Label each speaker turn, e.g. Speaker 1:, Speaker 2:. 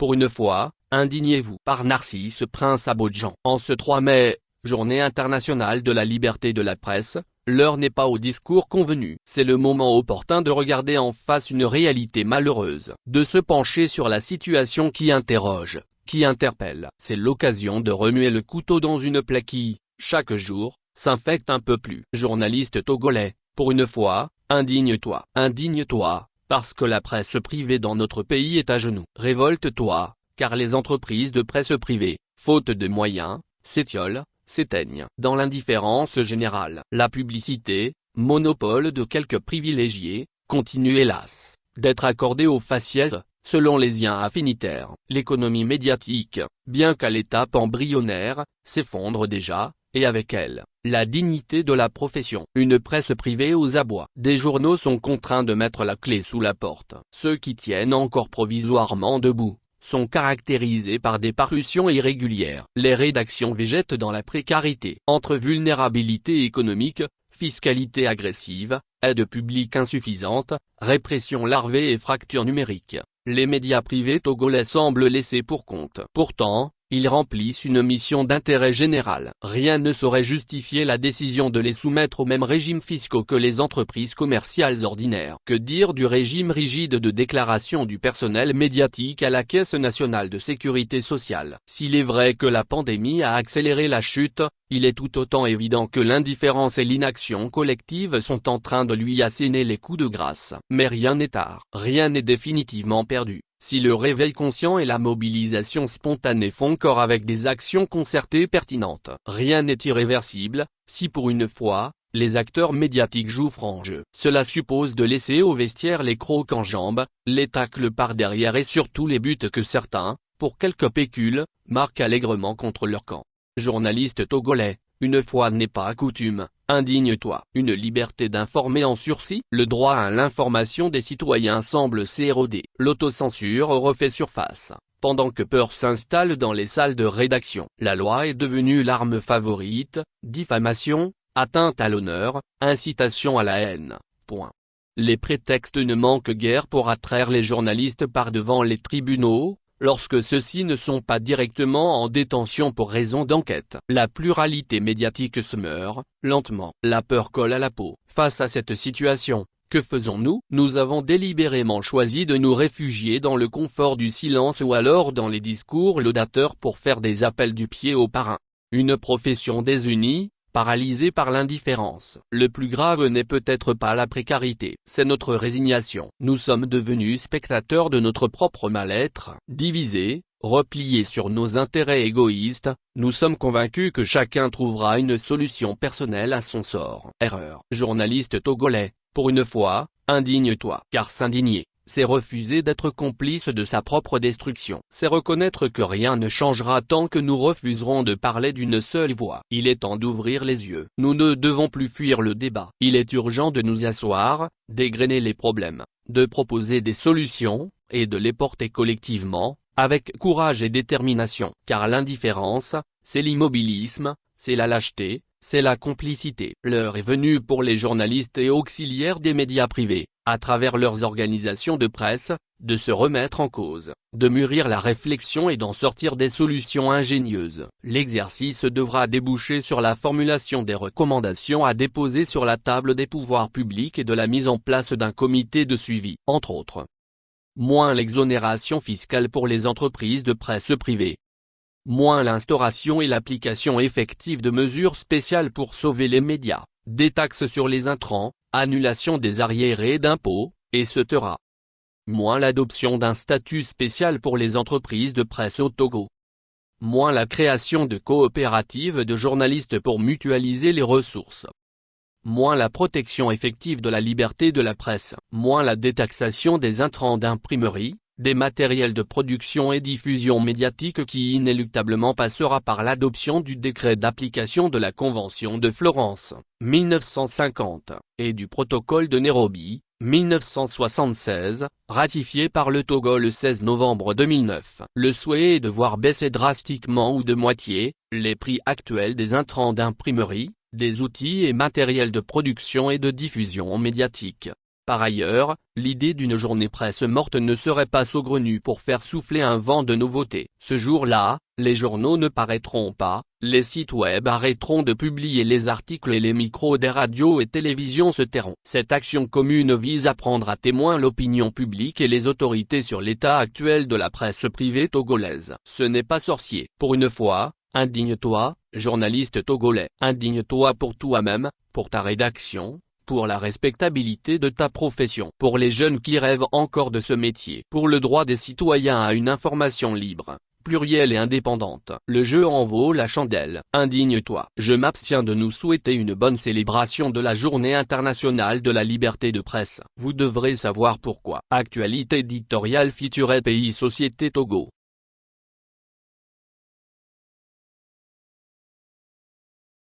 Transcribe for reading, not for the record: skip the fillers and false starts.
Speaker 1: pour une fois, indignez-vous. Par Narcisse Prince Abodjan. En ce 3 mai, journée internationale de la liberté de la presse, l'heure n'est pas au discours convenu. C'est le moment opportun de regarder en face une réalité malheureuse, de se pencher sur la situation qui interroge, qui interpelle. C'est l'occasion de remuer le couteau dans une plaie qui, chaque jour, s'infecte un peu plus. Journaliste togolais, pour une fois, indigne-toi. Indigne-toi, parce que la presse privée dans notre pays est à genoux. Révolte-toi, car les entreprises de presse privée, faute de moyens, s'étiolent, s'éteignent. Dans l'indifférence générale, la publicité, monopole de quelques privilégiés, continue hélas, d'être accordée aux faciès, selon les liens affinitaires. L'économie médiatique, bien qu'à l'étape embryonnaire, s'effondre déjà, et avec elle, la dignité de la profession. Une presse privée aux abois. Des journaux sont contraints de mettre la clé sous la porte. Ceux qui tiennent encore provisoirement debout sont caractérisés par des parutions irrégulières. Les rédactions végètent dans la précarité. Entre vulnérabilité économique, fiscalité agressive, aide publique insuffisante, répression larvée et fracture numérique, les médias privés togolais semblent laissés pour compte. Pourtant, ils remplissent une mission d'intérêt général. Rien ne saurait justifier la décision de les soumettre aux mêmes régimes fiscaux que les entreprises commerciales ordinaires. Que dire du régime rigide de déclaration du personnel médiatique à la Caisse nationale de sécurité sociale? S'il est vrai que la pandémie a accéléré la chute, il est tout autant évident que l'indifférence et l'inaction collective sont en train de lui asséner les coups de grâce. Mais rien n'est tard. Rien n'est définitivement perdu. Si le réveil conscient et la mobilisation spontanée font corps avec des actions concertées pertinentes, rien n'est irréversible. Si pour une fois, les acteurs médiatiques jouent franc jeu, cela suppose de laisser au vestiaire les crocs en jambes, les tacles par derrière et surtout les buts que certains, pour quelques pécules, marquent allègrement contre leur camp. Journaliste togolais, une fois n'est pas coutume, indigne-toi. Une liberté d'informer en sursis. Le droit à l'information des citoyens semble s'éroder. L'autocensure refait surface, pendant que peur s'installe dans les salles de rédaction. La loi est devenue l'arme favorite, diffamation, atteinte à l'honneur, incitation à la haine. Point. Les prétextes ne manquent guère pour attraire les journalistes par devant les tribunaux, lorsque ceux-ci ne sont pas directement en détention pour raison d'enquête. La pluralité médiatique se meurt, lentement. La peur colle à la peau. Face à cette situation, que faisons-nous? Nous avons délibérément choisi de nous réfugier dans le confort du silence ou alors dans les discours laudateurs pour faire des appels du pied au parrain. Une profession désunie, paralysée par l'indifférence. Le plus grave n'est peut-être pas la précarité, c'est notre résignation. Nous sommes devenus spectateurs de notre propre mal-être. Divisés, repliés sur nos intérêts égoïstes, nous sommes convaincus que chacun trouvera une solution personnelle à son sort. Erreur. Journaliste togolais, pour une fois, indigne-toi. Car s'indigner, c'est refuser d'être complice de sa propre destruction. C'est reconnaître que rien ne changera tant que nous refuserons de parler d'une seule voix. Il est temps d'ouvrir les yeux. Nous ne devons plus fuir le débat. Il est urgent de nous asseoir, dégrainer les problèmes, de proposer des solutions, et de les porter collectivement, avec courage et détermination. Car l'indifférence, c'est l'immobilisme, c'est la lâcheté, c'est la complicité. L'heure est venue pour les journalistes et auxiliaires des médias privés, à travers leurs organisations de presse, de se remettre en cause, de mûrir la réflexion et d'en sortir des solutions ingénieuses. L'exercice devra déboucher sur la formulation des recommandations à déposer sur la table des pouvoirs publics et de la mise en place d'un comité de suivi, entre autres. Moins l'exonération fiscale pour les entreprises de presse privée. Moins l'instauration et l'application effective de mesures spéciales pour sauver les médias, des taxes sur les intrants, annulation des arriérés d'impôts, etc. Moins l'adoption d'un statut spécial pour les entreprises de presse au Togo. Moins la création de coopératives de journalistes pour mutualiser les ressources. Moins la protection effective de la liberté de la presse. Moins la détaxation des intrants d'imprimerie, des matériels de production et diffusion médiatique qui inéluctablement passera par l'adoption du décret d'application de la Convention de Florence, 1950, et du protocole de Nairobi, 1976, ratifié par le Togo le 16 novembre 2009. Le souhait est de voir baisser drastiquement ou de moitié, les prix actuels des intrants d'imprimerie, des outils et matériels de production et de diffusion médiatique. Par ailleurs, l'idée d'une journée presse morte ne serait pas saugrenue pour faire souffler un vent de nouveautés. Ce jour-là, les journaux ne paraîtront pas, les sites web arrêteront de publier les articles et les micros des radios et télévisions se tairont. Cette action commune vise à prendre à témoin l'opinion publique et les autorités sur l'état actuel de la presse privée togolaise. Ce n'est pas sorcier. Pour une fois, indigne-toi, journaliste togolais. Indigne-toi pour toi-même, pour ta rédaction, pour la respectabilité de ta profession, pour les jeunes qui rêvent encore de ce métier, pour le droit des citoyens à une information libre, plurielle et indépendante. Le jeu en vaut la chandelle. Indigne-toi. Je m'abstiens de nous souhaiter une bonne célébration de la Journée internationale de la liberté de presse. Vous devrez savoir pourquoi. Actualité éditoriale feature Pays Société Togo.